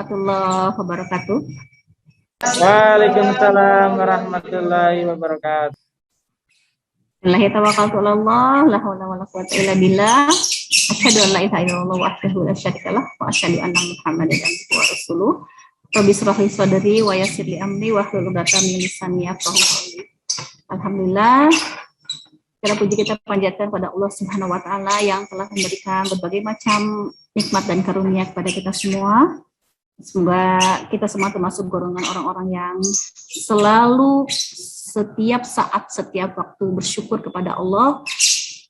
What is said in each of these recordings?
warahmatullahi wabarakatuh. Waalaikumsalam warahmatullahi wabarakatuh. Bismillahi tawakkaltu 'alallah, la haula wala quwwata illa billah. Asyhadu an la ilaha illallah wahdahu la syarikalah wa asyhadu anna Muhammadan abduhu wa rasuluh. Rabbi shrah li sadri wa yassir li amri wahlul 'uqdatam min lisani yafqahu qawli. Alhamdulillah, segala puji kita panjatkan pada Allah Subhanahu wa taala yang telah memberikan berbagai macam nikmat dan karunia kepada kita semua. Semoga kita semua termasuk golongan orang-orang yang selalu setiap saat, setiap waktu bersyukur kepada Allah,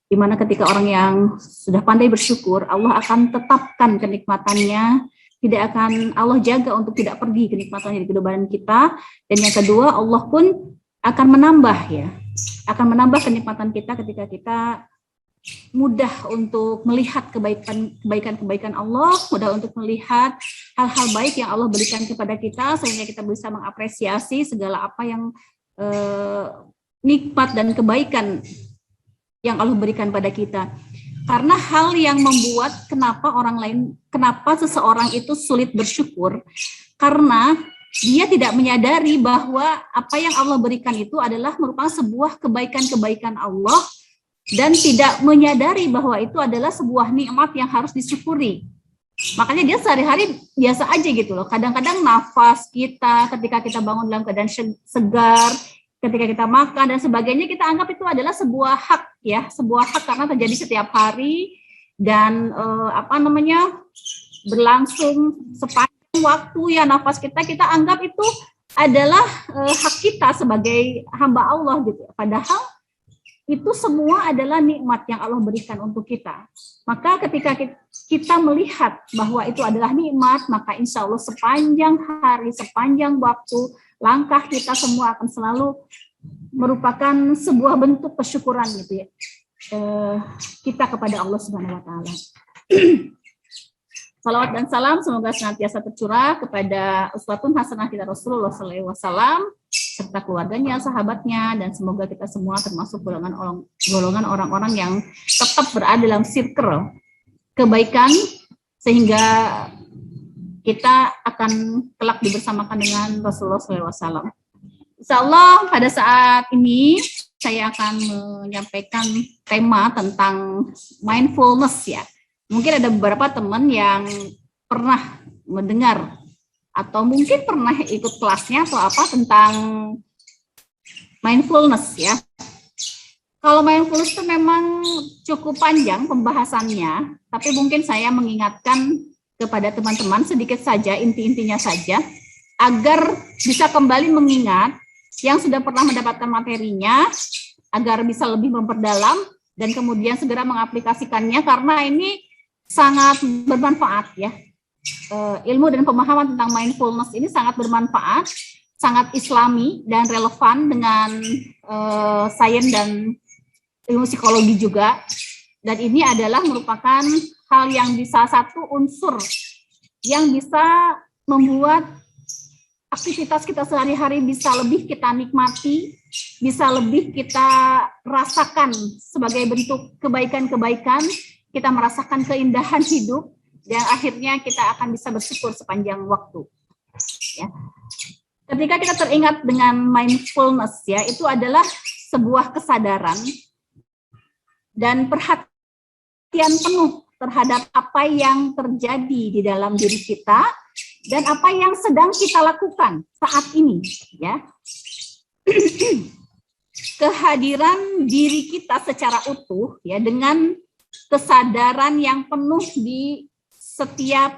di mana ketika orang yang sudah pandai bersyukur, Allah akan tetapkan kenikmatannya, tidak akan Allah jaga untuk tidak pergi kenikmatannya di kehidupan kita. Dan yang kedua, Allah pun akan menambah akan menambah kenikmatan kita ketika kita mudah untuk melihat kebaikan Allah, mudah untuk melihat hal-hal baik yang Allah berikan kepada kita, sehingga kita bisa mengapresiasi segala apa yang nikmat dan kebaikan yang Allah berikan pada kita. Karena hal yang membuat kenapa seseorang itu sulit bersyukur, karena dia tidak menyadari bahwa apa yang Allah berikan itu adalah merupakan sebuah kebaikan-kebaikan Allah, dan tidak menyadari bahwa itu adalah sebuah nikmat yang harus disyukuri. Makanya dia sehari-hari biasa aja gitu loh. Kadang-kadang nafas kita, ketika kita bangun dalam keadaan segar, ketika kita makan dan sebagainya, kita anggap itu adalah sebuah hak sebuah hak karena terjadi setiap hari dan berlangsung sepanjang waktu nafas kita anggap itu adalah hak kita sebagai hamba Allah gitu. Padahal itu semua adalah nikmat yang Allah berikan untuk kita. Maka ketika kita melihat bahwa itu adalah nikmat, maka insya Allah sepanjang hari, sepanjang waktu, langkah kita semua akan selalu merupakan sebuah bentuk kesyukuran gitu kita kepada Allah Subhanahu wa taala. Salawat dan salam semoga senantiasa tercurah kepada uswatun hasanah kita Rasulullah sallallahu alaihi wasallam serta keluarganya, sahabatnya, dan semoga kita semua termasuk golongan orang-orang yang tetap berada dalam circle kebaikan, sehingga kita akan kelak dibersamakan dengan Rasulullah SAW. Insya Allah pada saat ini saya akan menyampaikan tema tentang mindfulness Mungkin ada beberapa teman yang pernah mendengar atau mungkin pernah ikut kelasnya atau apa tentang mindfulness Kalau mindfulness itu memang cukup panjang pembahasannya, tapi mungkin saya mengingatkan kepada teman-teman sedikit saja, inti-intinya saja, agar bisa kembali mengingat yang sudah pernah mendapatkan materinya, agar bisa lebih memperdalam dan kemudian segera mengaplikasikannya, karena ini sangat bermanfaat ilmu dan pemahaman tentang mindfulness ini sangat bermanfaat, sangat islami dan relevan dengan sains dan ilmu psikologi juga. Dan ini adalah merupakan hal yang bisa satu unsur yang bisa membuat aktivitas kita sehari-hari bisa lebih kita nikmati, bisa lebih kita rasakan sebagai bentuk kebaikan-kebaikan, kita merasakan keindahan hidup, dan akhirnya kita akan bisa bersyukur sepanjang waktu. Ketika kita teringat dengan mindfulness, itu adalah sebuah kesadaran dan perhatian penuh terhadap apa yang terjadi di dalam diri kita dan apa yang sedang kita lakukan saat ini. Kehadiran diri kita secara utuh dengan kesadaran yang penuh di setiap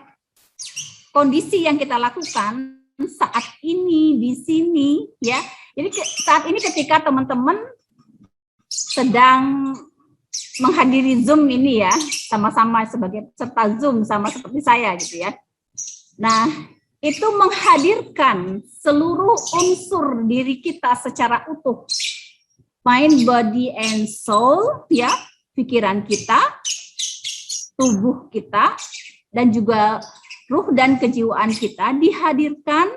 kondisi yang kita lakukan saat ini di sini Jadi saat ini ketika teman-teman sedang menghadiri Zoom ini sama-sama sebagai peserta Zoom sama seperti saya gitu Nah, itu menghadirkan seluruh unsur diri kita secara utuh. Mind, body, and soul pikiran kita, tubuh kita, dan juga ruh dan kejiwaan kita dihadirkan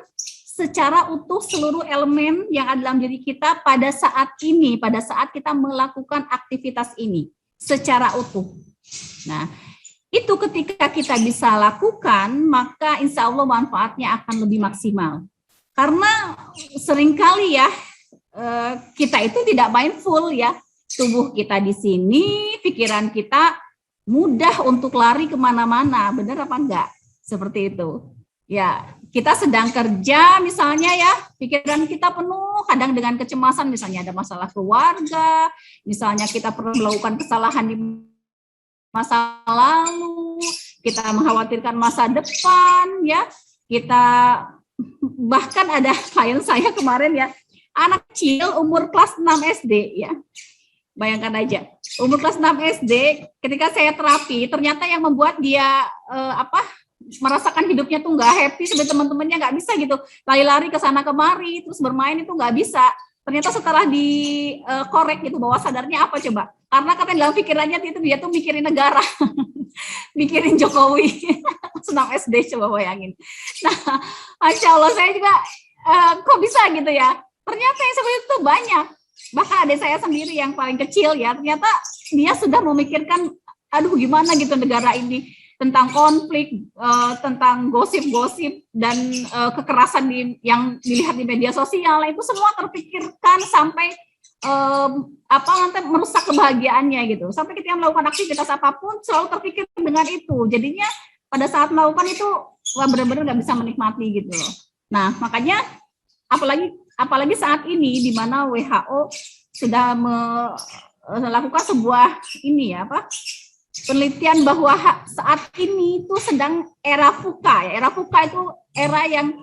secara utuh seluruh elemen yang ada dalam diri kita pada saat ini, pada saat kita melakukan aktivitas ini secara utuh. Nah, Itu ketika kita bisa lakukan, maka insya Allah manfaatnya akan lebih maksimal. Karena seringkali ya, kita itu tidak mindful ya, tubuh kita di sini, pikiran kita mudah untuk lari kemana-mana, benar apa enggak? Seperti itu. Ya, kita sedang kerja misalnya ya, pikiran kita penuh kadang dengan kecemasan, misalnya ada masalah keluarga, misalnya kita pernah melakukan kesalahan di masa lalu, kita mengkhawatirkan masa depan ya, kita bahkan ada klien saya kemarin ya, anak kecil umur kelas 6 SD ya. Bayangkan aja, umur kelas 6 SD ketika saya terapi, ternyata yang membuat dia merasakan hidupnya tuh nggak happy seperti teman-temannya, nggak bisa gitu, lari-lari ke sana kemari terus bermain itu nggak bisa. Ternyata setelah dikorek gitu, bawah sadarnya apa coba? Karena katanya dalam pikirannya itu dia tuh mikirin negara, mikirin Jokowi. 6 SD, coba bayangin. Nah, Masya Allah, saya juga kok bisa gitu ya? Ternyata yang seperti itu banyak. Bahkan adik saya sendiri yang paling kecil ya, ternyata dia sudah memikirkan, aduh gimana gitu negara ini, tentang konflik, tentang gosip-gosip dan kekerasan yang dilihat di media sosial, itu semua terpikirkan sampai nanti merusak kebahagiaannya gitu. Sampai ketika melakukan aktivitas apapun selalu terpikir dengan itu. Jadinya pada saat melakukan itu benar-benar nggak bisa menikmati gitu loh. Nah makanya apalagi saat ini di mana WHO sudah melakukan sebuah penelitian bahwa saat ini itu sedang era VUCA ya. Era VUCA itu era yang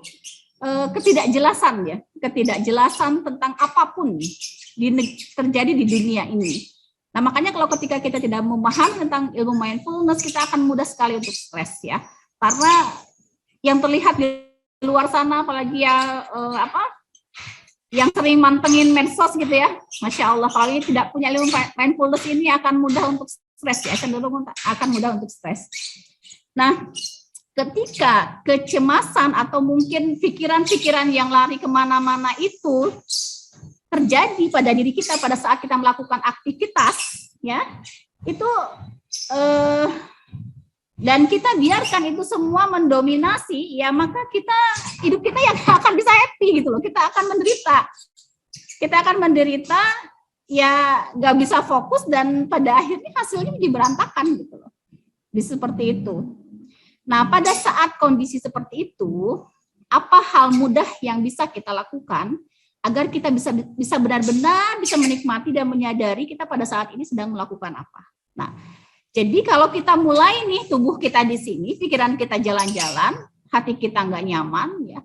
ketidakjelasan tentang apapun terjadi di dunia ini. Nah makanya kalau ketika kita tidak memahami tentang ilmu mindfulness, kita akan mudah sekali untuk stres ya. Karena yang terlihat di luar sana, apalagi ya yang sering mantengin medsos gitu ya, Masya Allah, kalau ini tidak punya ilmu mindfulness ini akan mudah untuk stres ya, cenderung akan mudah untuk stres. Nah, ketika kecemasan atau mungkin pikiran-pikiran yang lari kemana-mana itu terjadi pada diri kita pada saat kita melakukan aktivitas, ya, itu dan kita biarkan itu semua mendominasi, ya maka hidup kita yang akan bisa happy gitu loh. Kita akan menderita, ya nggak bisa fokus dan pada akhirnya hasilnya jadi berantakan gitu loh. Seperti itu. Nah pada saat kondisi seperti itu, apa hal mudah yang bisa kita lakukan agar kita bisa benar-benar bisa menikmati dan menyadari kita pada saat ini sedang melakukan apa. Nah, jadi kalau kita mulai nih, tubuh kita di sini, pikiran kita jalan-jalan, hati kita nggak nyaman, ya.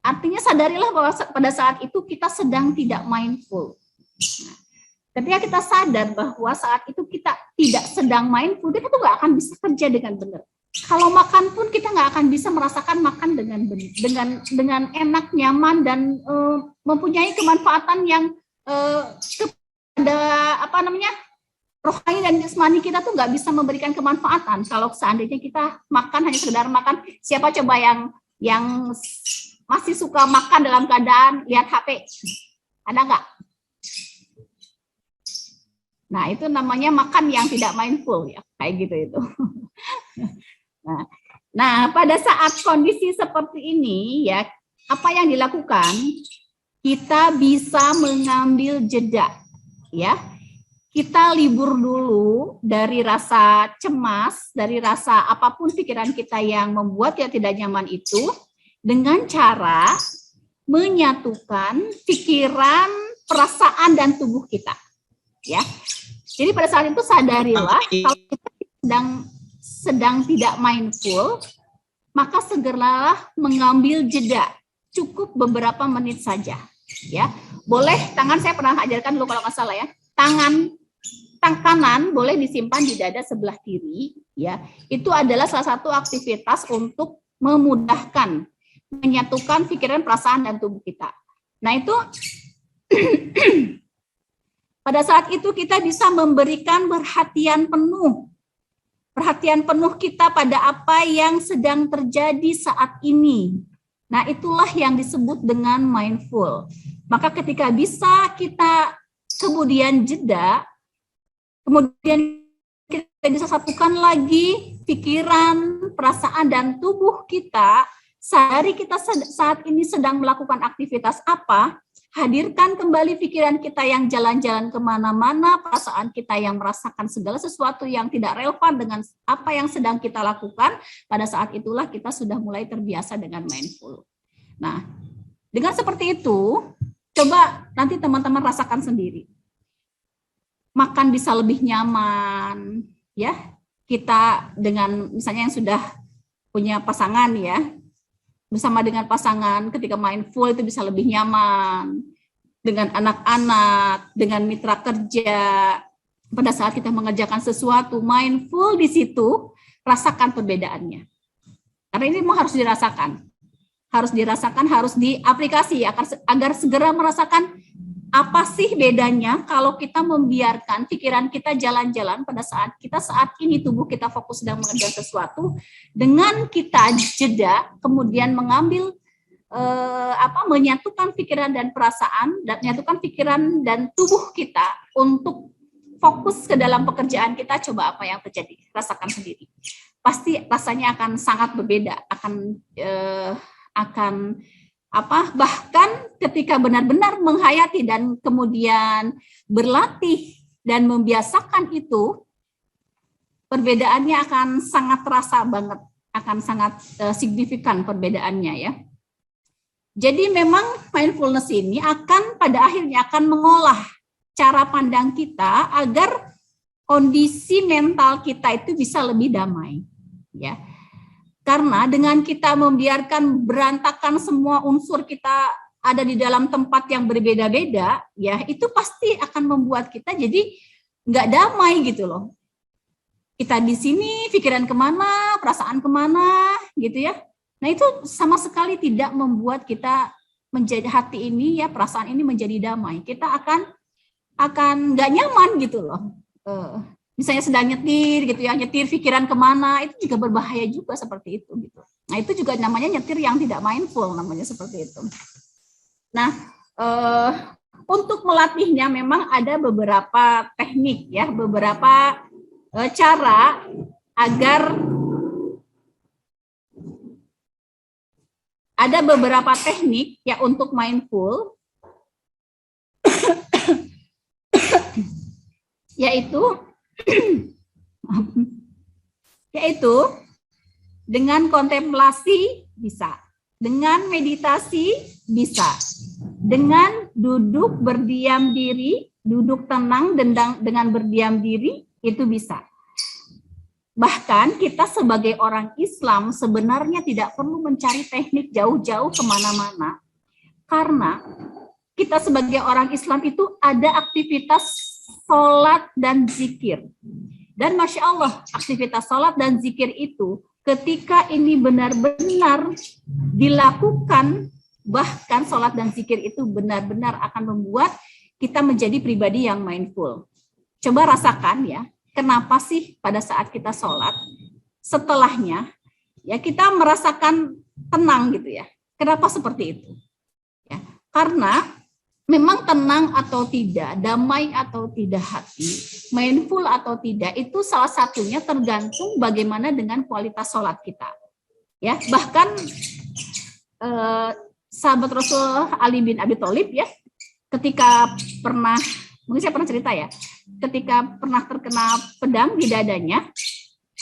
Artinya sadarilah bahwa pada saat itu kita sedang tidak mindful. Nah, ketika kita sadar bahwa saat itu kita tidak sedang mindful, kita tuh nggak akan bisa kerja dengan benar. Kalau makan pun kita nggak akan bisa merasakan makan dengan enak, nyaman dan mempunyai kemanfaatan yang kepada rohani dan jasmani kita tuh nggak bisa memberikan kemanfaatan. Kalau seandainya kita makan hanya sekedar makan, siapa coba yang masih suka makan dalam keadaan lihat HP? Ada nggak? Nah itu namanya makan yang tidak mindful ya, kayak gitu itu. Nah, pada saat kondisi seperti ini ya, apa yang dilakukan? Kita bisa mengambil jeda, ya. Kita libur dulu dari rasa cemas, dari rasa apapun pikiran kita yang membuat kita tidak nyaman itu, dengan cara menyatukan pikiran, perasaan, dan tubuh kita, ya. Jadi pada saat itu sadarilah kalau kita sedang tidak mindful, maka segeralah mengambil jeda, cukup beberapa menit saja, ya. Boleh tangan, saya pernah ajarkan dulu kalau nggak salah ya, tangan kanan boleh disimpan di dada sebelah kiri, ya. Itu adalah salah satu aktivitas untuk memudahkan menyatukan pikiran, perasaan, dan tubuh kita. Nah itu pada saat itu kita bisa memberikan perhatian penuh kita pada apa yang sedang terjadi saat ini. Nah, itulah yang disebut dengan mindful. Maka ketika bisa kita kemudian jeda, kemudian kita bisa satukan lagi pikiran, perasaan, dan tubuh kita, sadari kita saat ini sedang melakukan aktivitas apa, hadirkan kembali pikiran kita yang jalan-jalan kemana-mana, perasaan kita yang merasakan segala sesuatu yang tidak relevan dengan apa yang sedang kita lakukan, pada saat itulah kita sudah mulai terbiasa dengan mindful. Nah, dengan seperti itu, coba nanti teman-teman rasakan sendiri. Makan bisa lebih nyaman, ya. Kita dengan misalnya yang sudah punya pasangan ya, bersama dengan pasangan ketika mindful itu bisa lebih nyaman. Dengan anak-anak, dengan mitra kerja, pada saat kita mengerjakan sesuatu, mindful di situ, rasakan perbedaannya. Karena ini memang harus dirasakan. Harus dirasakan, harus diaplikasi agar segera merasakan apa sih bedanya kalau kita membiarkan pikiran kita jalan-jalan pada saat ini tubuh kita fokus sedang mengerjakan sesuatu, dengan kita jeda kemudian mengambil menyatukan pikiran dan perasaan, dan menyatukan pikiran dan tubuh kita untuk fokus ke dalam pekerjaan kita. Coba apa yang terjadi, rasakan sendiri. Pasti rasanya akan sangat berbeda, bahkan ketika benar-benar menghayati dan kemudian berlatih dan membiasakan itu, perbedaannya akan sangat terasa banget, akan sangat signifikan perbedaannya ya. Jadi memang mindfulness ini akan pada akhirnya akan mengolah cara pandang kita agar kondisi mental kita itu bisa lebih damai ya. Karena dengan kita membiarkan berantakan semua unsur kita ada di dalam tempat yang berbeda-beda, ya itu pasti akan membuat kita jadi nggak damai gitu loh. Kita di sini, pikiran kemana, perasaan kemana, gitu ya. Nah itu sama sekali tidak membuat kita menjadi hati ini ya, perasaan ini menjadi damai. Kita akan nggak nyaman gitu loh. Misalnya sedang nyetir gitu ya, nyetir pikiran kemana, itu juga berbahaya juga seperti itu gitu. Nah itu juga namanya nyetir yang tidak mindful, namanya seperti itu. Nah untuk melatihnya memang ada beberapa teknik ya, beberapa cara agar ada beberapa teknik ya untuk mindful, yaitu dengan kontemplasi bisa, dengan meditasi bisa, dengan duduk berdiam diri, duduk tenang dengan berdiam diri itu bisa. Bahkan kita sebagai orang Islam sebenarnya tidak perlu mencari teknik jauh-jauh kemana-mana, karena kita sebagai orang Islam itu ada aktivitas sholat dan zikir. Dan Masya Allah, aktivitas sholat dan zikir itu ketika ini benar-benar dilakukan, bahkan sholat dan zikir itu benar-benar akan membuat kita menjadi pribadi yang mindful. Coba rasakan ya, kenapa sih pada saat kita sholat, setelahnya ya kita merasakan tenang gitu ya. Kenapa seperti itu? Ya, karena memang tenang atau tidak, damai atau tidak hati, mindful atau tidak, itu salah satunya tergantung bagaimana dengan kualitas sholat kita. Ya, bahkan sahabat Rasul Ali bin Abi Thalib ya, ketika pernah, mungkin saya pernah cerita ya, ketika pernah terkena pedang di dadanya,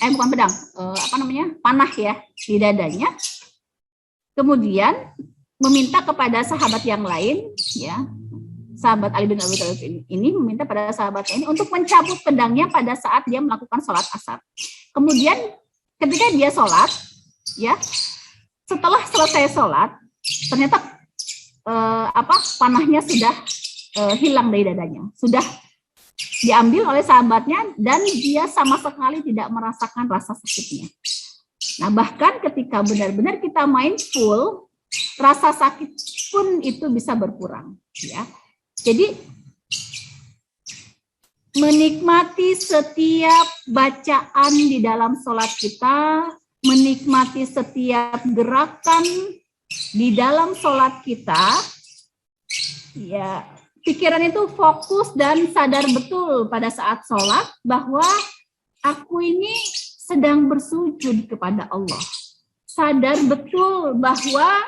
bukan pedang, panah ya di dadanya, kemudian meminta kepada sahabat yang lain, ya, sahabat Ali bin Abi Thalib ini meminta pada sahabatnya ini untuk mencabut pedangnya pada saat dia melakukan sholat asar. Kemudian ketika dia sholat, ya, setelah selesai sholat, ternyata panahnya sudah hilang dari dadanya, sudah diambil oleh sahabatnya dan dia sama sekali tidak merasakan rasa sakitnya. Nah bahkan ketika benar-benar kita mindful, rasa sakit pun itu bisa berkurang ya. Jadi menikmati setiap bacaan di dalam sholat kita, menikmati setiap gerakan di dalam sholat kita, ya pikiran itu fokus dan sadar betul pada saat sholat bahwa aku ini sedang bersujud kepada Allah. Sadar betul bahwa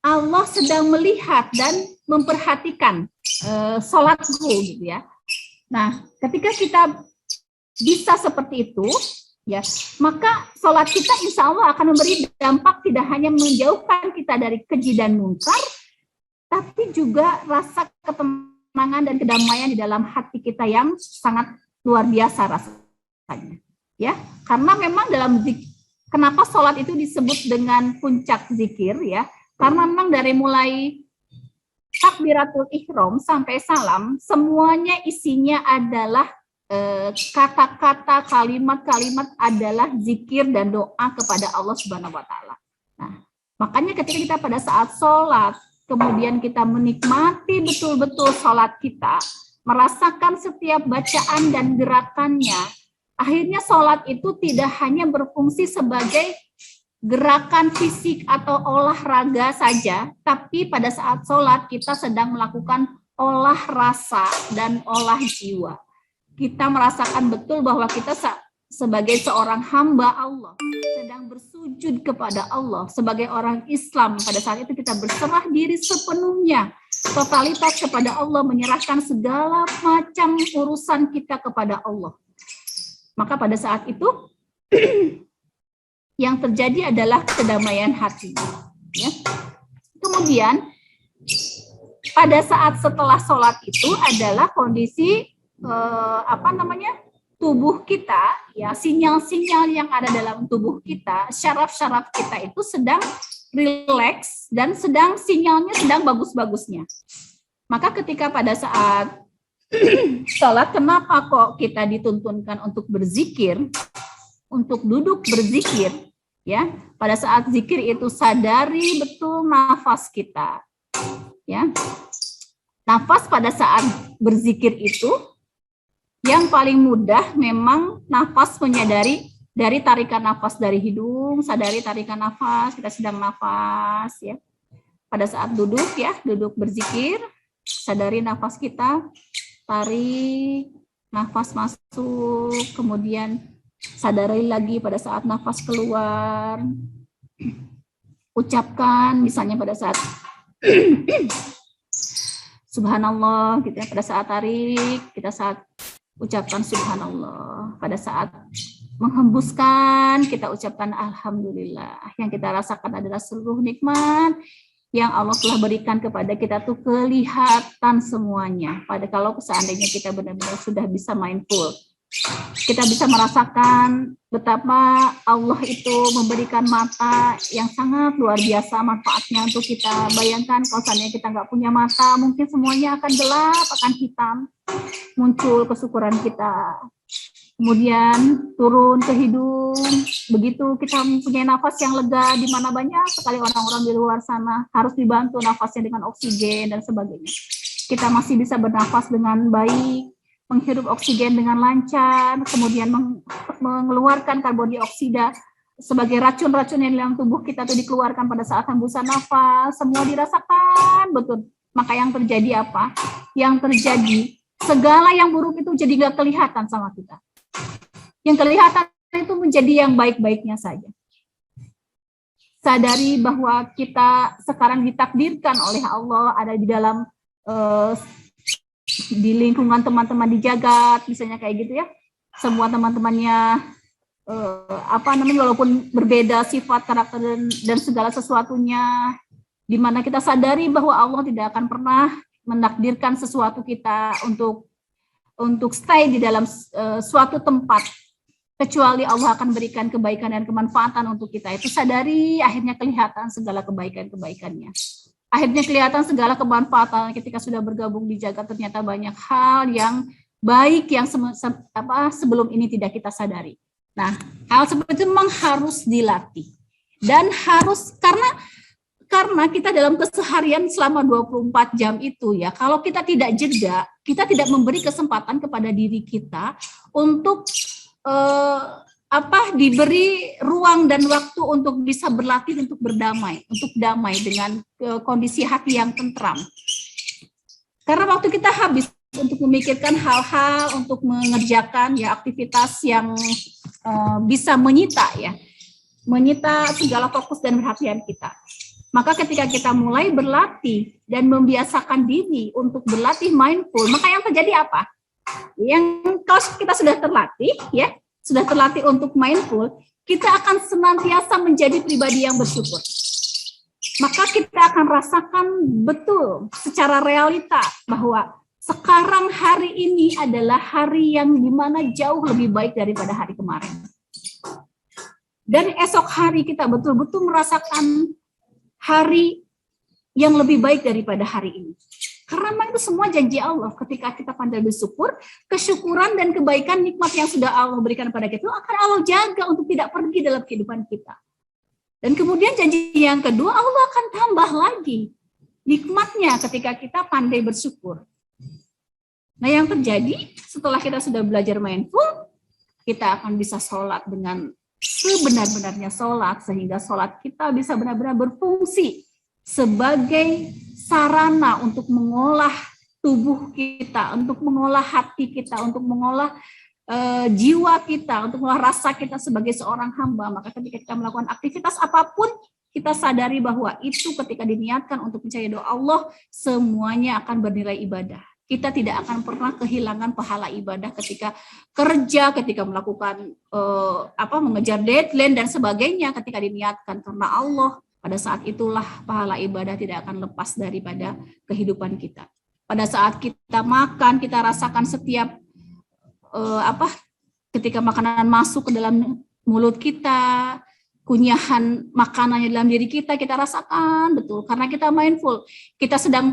Allah sedang melihat dan memperhatikan sholatku gitu ya. Nah, ketika kita bisa seperti itu, ya, maka sholat kita insya Allah akan memberi dampak tidak hanya menjauhkan kita dari keji dan munkar, tapi juga rasa ketenangan dan kedamaian di dalam hati kita yang sangat luar biasa rasanya. Ya, karena memang dalam kenapa sholat itu disebut dengan puncak zikir ya? Karena memang dari mulai takbiratul ihram sampai salam, semuanya isinya adalah kata-kata, kalimat-kalimat adalah zikir dan doa kepada Allah Subhanahu wa taala. Nah, makanya ketika kita pada saat sholat, kemudian kita menikmati betul-betul sholat kita, merasakan setiap bacaan dan gerakannya, akhirnya sholat itu tidak hanya berfungsi sebagai gerakan fisik atau olahraga saja, tapi pada saat sholat kita sedang melakukan olah rasa dan olah jiwa. Kita merasakan betul bahwa kita sebagai seorang hamba Allah, sedang bersujud kepada Allah. Sebagai orang Islam, pada saat itu kita berserah diri sepenuhnya, totalitas kepada Allah, menyerahkan segala macam urusan kita kepada Allah. Maka pada saat itu, yang terjadi adalah kedamaian hati. Ya. Kemudian pada saat setelah sholat itu adalah kondisi tubuh kita, ya, sinyal-sinyal yang ada dalam tubuh kita, syaraf-syaraf kita itu sedang rileks dan sedang sinyalnya sedang bagus-bagusnya. Maka ketika pada saat sholat, kenapa kok kita dituntunkan untuk berzikir, untuk duduk berzikir? Ya, pada saat zikir itu sadari betul nafas kita. Ya, nafas pada saat berzikir itu yang paling mudah memang nafas, menyadari dari tarikan nafas dari hidung, sadari tarikan nafas, kita sedang nafas ya. Pada saat duduk ya, duduk berzikir, sadari nafas kita, tarik nafas masuk, kemudian sadari lagi pada saat nafas keluar, ucapkan misalnya pada saat subhanallah, gitu ya, pada saat tarik, kita saat ucapkan subhanallah, pada saat menghembuskan, kita ucapkan alhamdulillah. Yang kita rasakan adalah seluruh nikmat yang Allah telah berikan kepada kita tuh kelihatan semuanya. Pada kalau seandainya kita benar-benar sudah bisa mindful, kita bisa merasakan betapa Allah itu memberikan mata yang sangat luar biasa manfaatnya untuk kita. Bayangkan kalau seandainya kita nggak punya mata, mungkin semuanya akan gelap, akan hitam. Muncul kesyukuran kita. Kemudian turun ke hidung, begitu kita mempunyai nafas yang lega, di mana banyak sekali orang-orang di luar sana harus dibantu nafasnya dengan oksigen dan sebagainya. Kita masih bisa bernafas dengan baik, menghirup oksigen dengan lancar, kemudian mengeluarkan karbon dioksida sebagai racun-racun yang dalam tubuh kita itu dikeluarkan pada saat hembusan nafas, semua dirasakan betul. Maka yang terjadi apa? Yang terjadi segala yang buruk itu jadi nggak kelihatan sama kita. Yang kelihatan itu menjadi yang baik-baiknya saja. Sadari bahwa kita sekarang ditakdirkan oleh Allah ada di dalam di lingkungan teman-teman di jagat, misalnya kayak gitu ya. Semua teman-temannya walaupun berbeda sifat, karakter dan segala sesuatunya, di mana kita sadari bahwa Allah tidak akan pernah menakdirkan sesuatu kita untuk stay di dalam suatu tempat kecuali Allah akan berikan kebaikan dan kemanfaatan untuk kita. Itu sadari, akhirnya kelihatan segala kebaikan-kebaikannya. Akhirnya kelihatan segala kemanfaatan ketika sudah bergabung di jagat, ternyata banyak hal yang baik yang sebelum ini tidak kita sadari. Nah, hal seperti itu memang harus dilatih. Dan harus karena kita dalam keseharian selama 24 jam itu ya, kalau kita tidak jeda, kita tidak memberi kesempatan kepada diri kita untuk diberi ruang dan waktu untuk bisa berlatih untuk berdamai, untuk damai dengan kondisi hati yang tentram. Karena waktu kita habis untuk memikirkan hal-hal, untuk mengerjakan ya aktivitas yang bisa menyita segala fokus dan perhatian kita. Maka ketika kita mulai berlatih dan membiasakan diri untuk berlatih mindful, maka yang terjadi apa? Yang kalau kita sudah terlatih, ya, sudah terlatih untuk mindful, kita akan senantiasa menjadi pribadi yang bersyukur. Maka kita akan rasakan betul secara realita bahwa sekarang hari ini adalah hari yang dimana jauh lebih baik daripada hari kemarin. Dan esok hari kita betul-betul merasakan hari yang lebih baik daripada hari ini. Karena memang itu semua janji Allah. Ketika kita pandai bersyukur, kesyukuran dan kebaikan nikmat yang sudah Allah berikan kepada kita akan Allah jaga untuk tidak pergi dalam kehidupan kita. Dan kemudian janji yang kedua, Allah akan tambah lagi nikmatnya ketika kita pandai bersyukur. Nah, yang terjadi setelah kita sudah belajar mindful, kita akan bisa sholat dengan sebenar-benarnya sholat, sehingga sholat kita bisa benar-benar berfungsi sebagai sarana untuk mengolah tubuh kita, untuk mengolah hati kita, untuk mengolah jiwa kita, untuk mengolah rasa kita sebagai seorang hamba. Maka ketika kita melakukan aktivitas apapun, kita sadari bahwa itu ketika diniatkan untuk mencari doa Allah, semuanya akan bernilai ibadah. Kita tidak akan pernah kehilangan pahala ibadah ketika kerja, ketika melakukan mengejar deadline dan sebagainya, ketika diniatkan karena Allah. Pada saat itulah pahala ibadah tidak akan lepas daripada kehidupan kita. Pada saat kita makan, kita rasakan setiap ketika makanan masuk ke dalam mulut kita, kunyahan makanannya dalam diri kita rasakan betul karena kita mindful.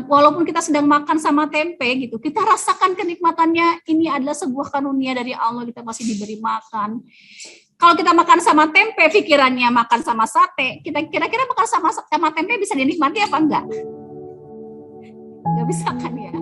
Walaupun kita sedang makan sama tempe gitu, kita rasakan kenikmatannya. Ini adalah sebuah karunia dari Allah, kita masih diberi makan. Kalau kita makan sama tempe, pikirannya makan sama sate, kita kira-kira makan sama tempe bisa dinikmati apa enggak? Enggak bisa kan ya?